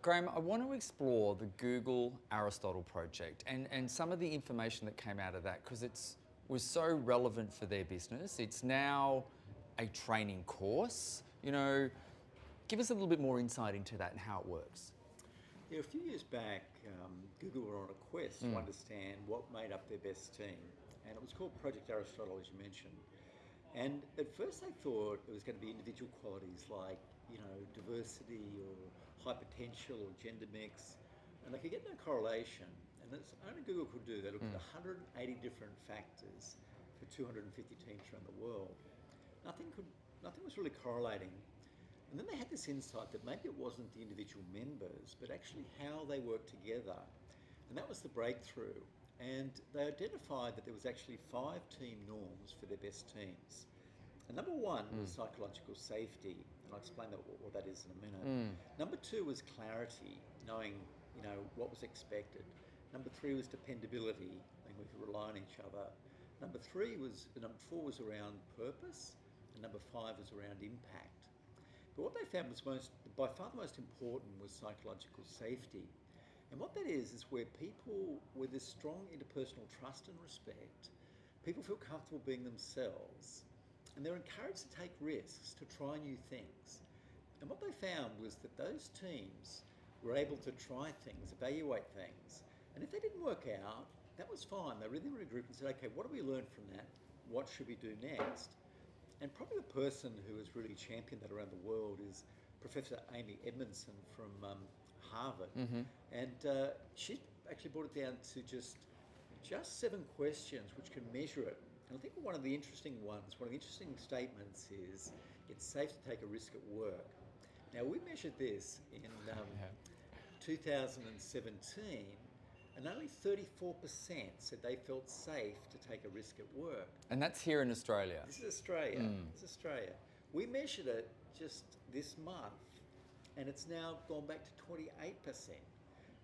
Graeme, I want to explore the Google Aristotle project and some of the information that came out of that, because it was so relevant for their business. It's now a training course. You know, give us a little bit more insight into that and how it works. Yeah, a few years back, Google were on a quest to understand what made up their best team, and it was called Project Aristotle, as you mentioned. And at first they thought it was going to be individual qualities like, diversity or high potential or gender mix, and they could get no correlation. And that's only Google could do. They looked at 180 different factors for 250 teams around the world. Nothing was really correlating. And then they had this insight that maybe it wasn't the individual members, but actually how they worked together. And that was the breakthrough. And they identified that there was actually 5 team norms for their best teams. And number 1 was psychological safety, and I'll explain what that is in a minute. Number 2 was clarity, knowing what was expected. Number 3 was dependability, knowing we could rely on each other. Number 4 was around purpose, and number 5 was around impact. But what they found was by far the most important was psychological safety. And what that is where people with this strong interpersonal trust and respect, people feel comfortable being themselves, and they're encouraged to take risks, to try new things. And what they found was that those teams were able to try things, evaluate things, and if they didn't work out, that was fine. They really regrouped and said, okay, what do we learn from that? What should we do next? And probably the person who has really championed that around the world is Professor Amy Edmondson from Harvard. And she actually brought it down to just 7 questions which can measure it. And I think one of the interesting statements is, it's safe to take a risk at work. Now, we measured this in 2017, and only 34% said they felt safe to take a risk at work. And that's here in Australia. This is Australia. This is Australia. We measured it just this month, and it's now gone back to 28%.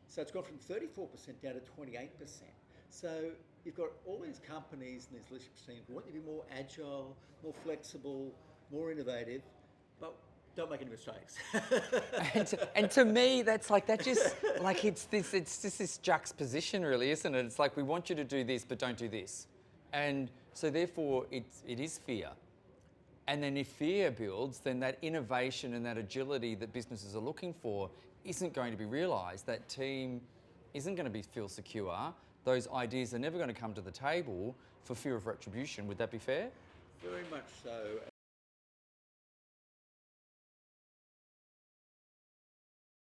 So it's gone from 34% down to 28%. So you've got all these companies and these leadership teams who want you to be more agile, more flexible, more innovative, but don't make any mistakes. and to me, it's just this juxtaposition, really, isn't it? It's like, we want you to do this, but don't do this. And so therefore, it is fear. And then if fear builds, then that innovation and that agility that businesses are looking for isn't going to be realised. That team isn't going to feel secure. Those ideas are never going to come to the table for fear of retribution. Would that be fair? Very much so.